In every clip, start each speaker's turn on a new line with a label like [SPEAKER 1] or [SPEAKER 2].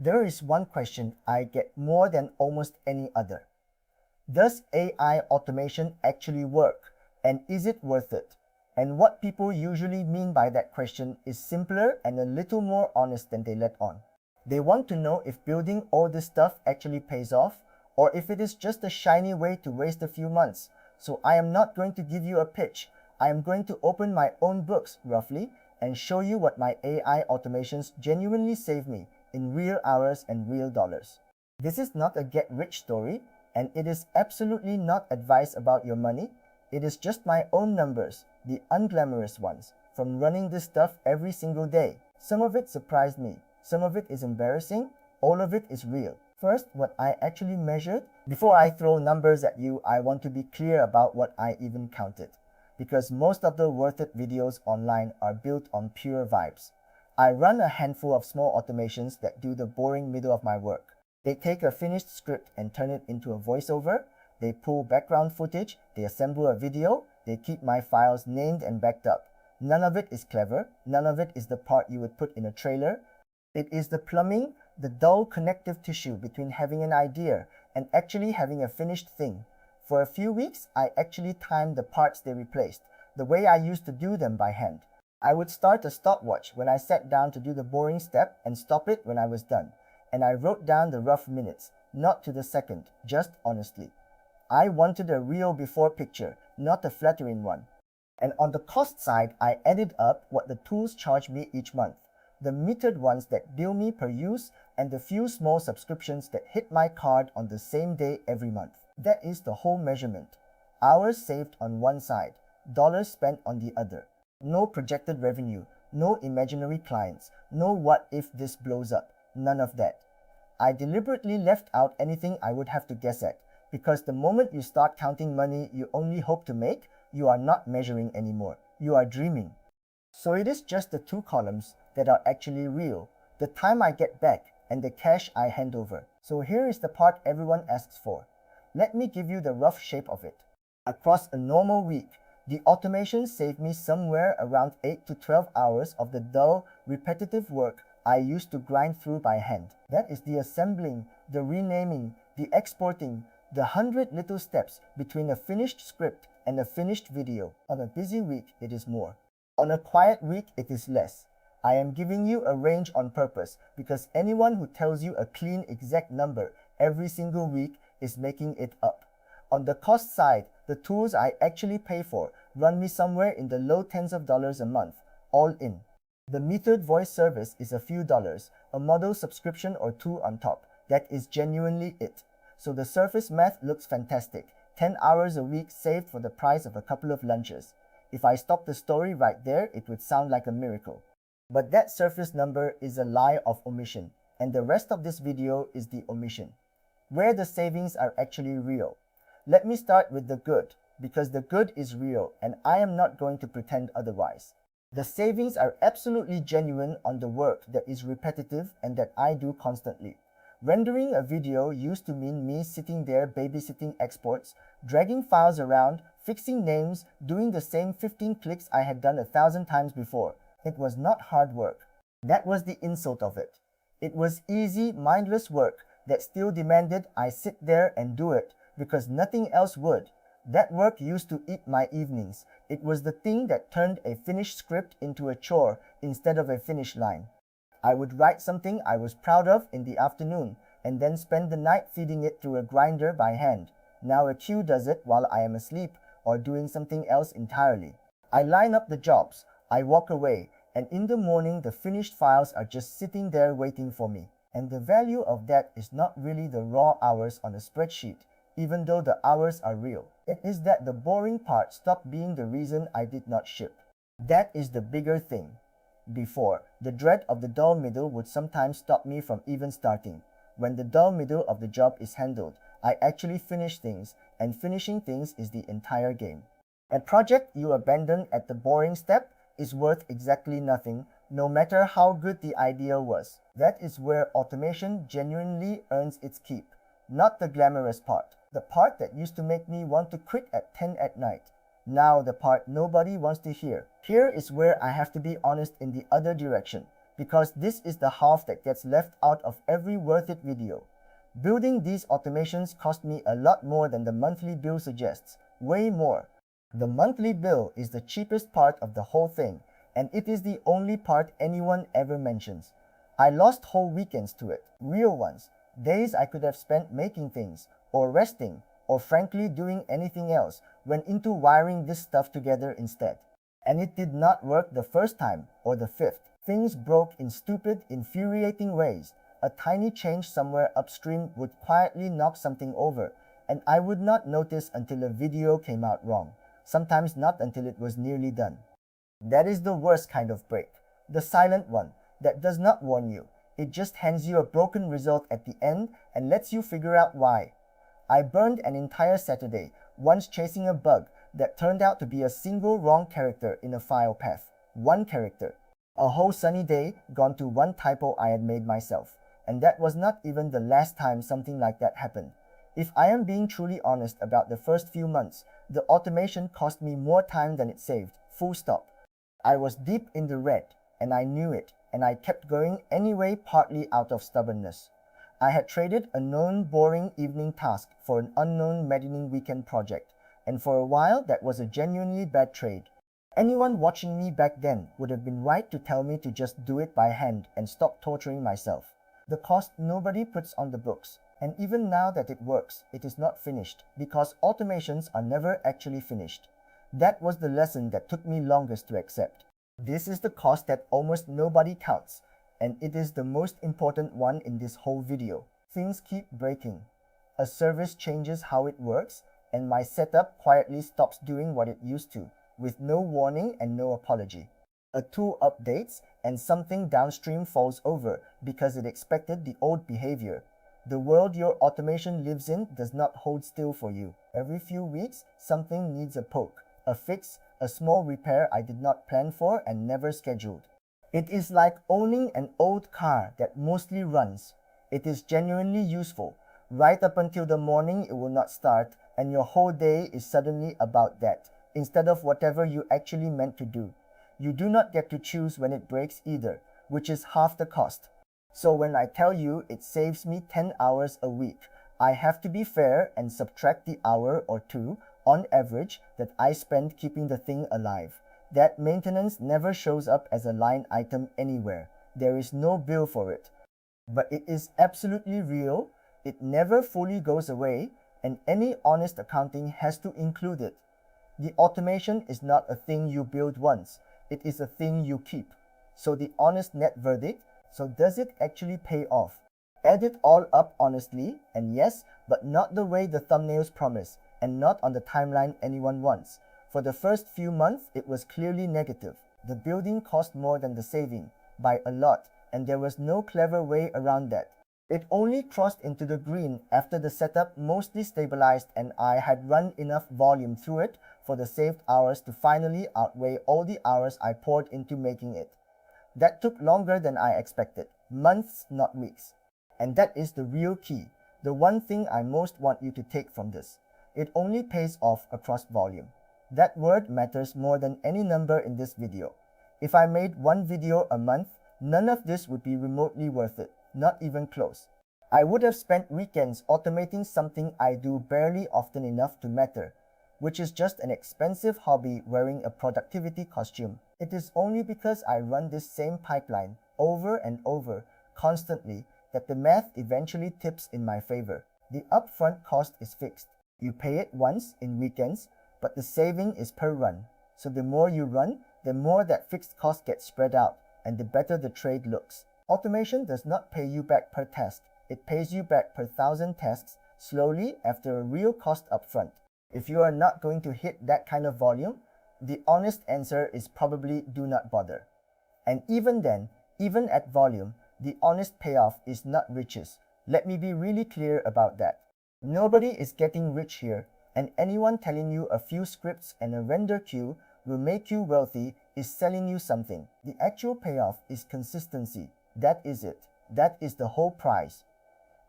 [SPEAKER 1] There is one question I get more than almost any other. Does AI automation actually work? And is it worth it? And what people usually mean by that question is simpler and a little more honest than they let on. They want to know if building all this stuff actually pays off, or if it is just a shiny way to waste a few months. So I am not going to give you a pitch. I am going to open my own books, roughly, and show you what my AI automations genuinely save me in real hours and real dollars. This is not a get-rich story, and it is absolutely not advice about your money. It is just my own numbers, the unglamorous ones, from running this stuff every single day. Some of it surprised me. Some of it is embarrassing. All of it is real. First, what I actually measured. Before I throw numbers at you, I want to be clear about what I even counted. Because most of the worth it videos online are built on pure vibes. I run a handful of small automations that do the boring middle of my work. They take a finished script and turn it into a voiceover. They pull background footage, they assemble a video, they keep my files named and backed up. None of it is clever, none of it is the part you would put in a trailer. It is the plumbing, the dull connective tissue between having an idea and actually having a finished thing. For a few weeks, I actually timed the parts they replaced, the way I used to do them by hand. I would start a stopwatch when I sat down to do the boring step and stop it when I was done. And I wrote down the rough minutes, not to the second, just honestly. I wanted a real before picture, not a flattering one. And on the cost side, I added up what the tools charge me each month, the metered ones that bill me per use, and the few small subscriptions that hit my card on the same day every month. That is the whole measurement. Hours saved on one side, dollars spent on the other. No projected revenue, no imaginary clients, no what if this blows up, none of that. I deliberately left out anything I would have to guess at, because the moment you start counting money you only hope to make, you are not measuring anymore, you are dreaming. So it is just the two columns that are actually real, the time I get back and the cash I hand over. So here is the part everyone asks for. Let me give you the rough shape of it. Across a normal week, the automation saved me somewhere around 8 to 12 hours of the dull, repetitive work I used to grind through by hand. That is the assembling, the renaming, the exporting, the 100 little steps between a finished script and a finished video. On a busy week, it is more. On a quiet week, it is less. I am giving you a range on purpose because anyone who tells you a clean exact number every single week is making it up. On the cost side, the tools I actually pay for run me somewhere in the low tens of dollars a month, all in. The metered voice service is a few dollars, a model subscription or two on top. That is genuinely it. So the surface math looks fantastic. 10 hours a week saved for the price of a couple of lunches. If I stopped the story right there, it would sound like a miracle. But that surface number is a lie of omission, and the rest of this video is the omission, where the savings are actually real. Let me start with the good, because the good is real, and I am not going to pretend otherwise. The savings are absolutely genuine on the work that is repetitive and that I do constantly. Rendering a video used to mean me sitting there babysitting exports, dragging files around, fixing names, doing the same 15 clicks I had done 1,000 times before. It was not hard work. That was the insult of it. It was easy, mindless work that still demanded I sit there and do it because nothing else would. That work used to eat my evenings. It was the thing that turned a finished script into a chore instead of a finish line. I would write something I was proud of in the afternoon and then spend the night feeding it through a grinder by hand. Now a queue does it while I am asleep or doing something else entirely. I line up the jobs, I walk away, and in the morning the finished files are just sitting there waiting for me. And the value of that is not really the raw hours on a spreadsheet, even though the hours are real. It is that the boring part stopped being the reason I did not ship. That is the bigger thing. Before, the dread of the dull middle would sometimes stop me from even starting. When the dull middle of the job is handled, I actually finish things, and finishing things is the entire game. A project you abandon at the boring step is worth exactly nothing, no matter how good the idea was. That is where automation genuinely earns its keep, not the glamorous part. The part that used to make me want to quit at 10 at night. Now the part nobody wants to hear. Here is where I have to be honest in the other direction. because this is the half that gets left out of every worth it video. Building these automations cost me a lot more than the monthly bill suggests, way more. The monthly bill is the cheapest part of the whole thing, and it is the only part anyone ever mentions. I lost whole weekends to it, real ones, days I could have spent making things, or resting, or frankly doing anything else, went into wiring this stuff together instead. And it did not work the first time, or the fifth. Things broke in stupid, infuriating ways. A tiny change somewhere upstream would quietly knock something over, and I would not notice until a video came out wrong, sometimes not until it was nearly done. That is the worst kind of break, the silent one, that does not warn you. It just hands you a broken result at the end and lets you figure out why. I burned an entire Saturday, once chasing a bug that turned out to be a single wrong character in a file path. One character. A whole sunny day gone to one typo I had made myself. And that was not even the last time something like that happened. If I am being truly honest about the first few months, the automation cost me more time than it saved, full stop. I was deep in the red, and I knew it, and I kept going anyway, partly out of stubbornness. I had traded a known boring evening task for an unknown maddening weekend project, and for a while that was a genuinely bad trade. Anyone watching me back then would have been right to tell me to just do it by hand and stop torturing myself. The cost nobody puts on the books, and even now that it works, it is not finished, because automations are never actually finished. That was the lesson that took me longest to accept. This is the cost that almost nobody counts, and it is the most important one in this whole video. Things keep breaking. A service changes how it works, and my setup quietly stops doing what it used to, with no warning and no apology. A tool updates, and something downstream falls over because it expected the old behavior. The world your automation lives in does not hold still for you. Every few weeks, something needs a poke, a fix, a small repair I did not plan for and never scheduled. It is like owning an old car that mostly runs. It is genuinely useful. Right up until the morning it will not start, and your whole day is suddenly about that, instead of whatever you actually meant to do. You do not get to choose when it breaks either, which is half the cost. So when I tell you it saves me 10 hours a week, I have to be fair and subtract the hour or two, on average, that I spend keeping the thing alive. That maintenance never shows up as a line item anywhere. There is no bill for it. But it is absolutely real, it never fully goes away, and any honest accounting has to include it. The automation is not a thing you build once, it is a thing you keep. So the honest net verdict, so does it actually pay off? Add it all up honestly, and yes, but not the way the thumbnails promise, and not on the timeline anyone wants. For the first few months, it was clearly negative. The building cost more than the saving, by a lot, and there was no clever way around that. It only crossed into the green after the setup mostly stabilized and I had run enough volume through it for the saved hours to finally outweigh all the hours I poured into making it. That took longer than I expected, months, not weeks. And that is the real key, the one thing I most want you to take from this. It only pays off across volume. That word matters more than any number in this video. If I made one video a month, none of this would be remotely worth it, not even close. I would have spent weekends automating something I do barely often enough to matter, which is just an expensive hobby wearing a productivity costume. It is only because I run this same pipeline over and over, constantly, that the math eventually tips in my favor. The upfront cost is fixed. You pay it once in weekends, but the saving is per run. So the more you run, the more that fixed cost gets spread out, and the better the trade looks. Automation does not pay you back per task. It pays you back per 1,000 tasks, slowly after a real cost upfront. If you are not going to hit that kind of volume, the honest answer is probably do not bother. And even then, even at volume, the honest payoff is not riches. Let me be really clear about that. Nobody is getting rich here, and anyone telling you a few scripts and a render queue will make you wealthy is selling you something. The actual payoff is consistency. That is it. That is the whole prize.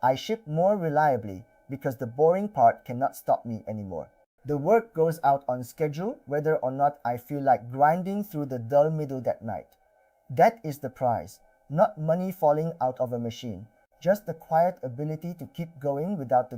[SPEAKER 1] I ship more reliably because the boring part cannot stop me anymore. The work goes out on schedule whether or not I feel like grinding through the dull middle that night. That is the prize. Not money falling out of a machine, just the quiet ability to keep going without the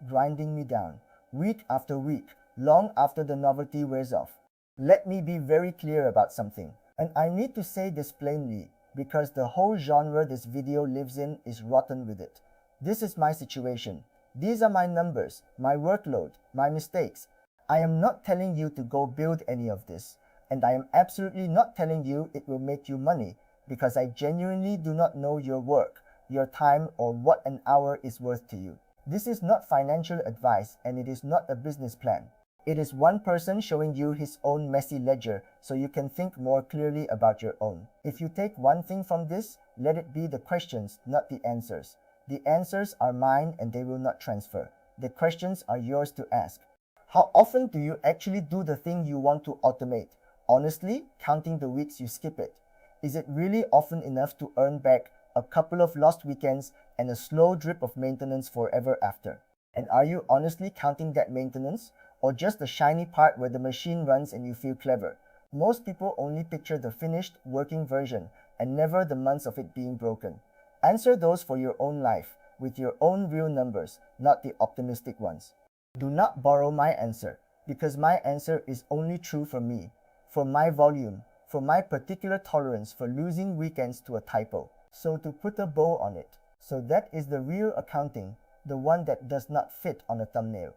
[SPEAKER 1] grinding me down, week after week, long after the novelty wears off. Let me be very clear about something, and I need to say this plainly, because the whole genre this video lives in is rotten with it. This is my situation. These are my numbers, my workload, my mistakes. I am not telling you to go build any of this, and I am absolutely not telling you it will make you money, because I genuinely do not know your work, your time, or what an hour is worth to you. This is not financial advice, and it is not a business plan. It is one person showing you his own messy ledger so you can think more clearly about your own. If you take one thing from this, let it be the questions, not the answers. The answers are mine and they will not transfer. The questions are yours to ask. How often do you actually do the thing you want to automate? Honestly, counting the weeks you skip it. Is it really often enough to earn back a couple of lost weekends and a slow drip of maintenance forever after? And are you honestly counting that maintenance? Or just the shiny part where the machine runs and you feel clever? Most people only picture the finished, working version and never the months of it being broken. Answer those for your own life, with your own real numbers, not the optimistic ones. Do not borrow my answer, because my answer is only true for me, for my volume, for my particular tolerance for losing weekends to a typo. So to put a bow on it, so that is the real accounting, the one that does not fit on a thumbnail.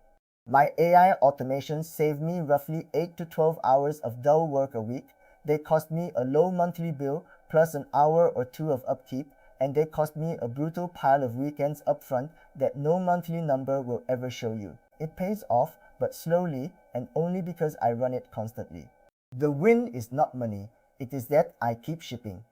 [SPEAKER 1] My AI automations save me roughly 8 to 12 hours of dull work a week. They cost me a low monthly bill plus an hour or two of upkeep, and they cost me a brutal pile of weekends upfront that no monthly number will ever show you. It pays off, but slowly, and only because I run it constantly. The win is not money, it is that I keep shipping.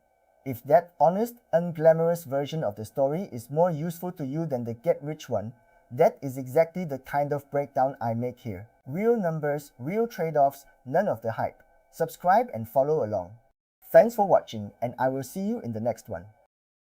[SPEAKER 1] If that honest, unglamorous version of the story is more useful to you than the get-rich one, that is exactly the kind of breakdown I make here. Real numbers, real trade-offs, none of the hype. Subscribe and follow along. Thanks for watching, and I will see you in the next one.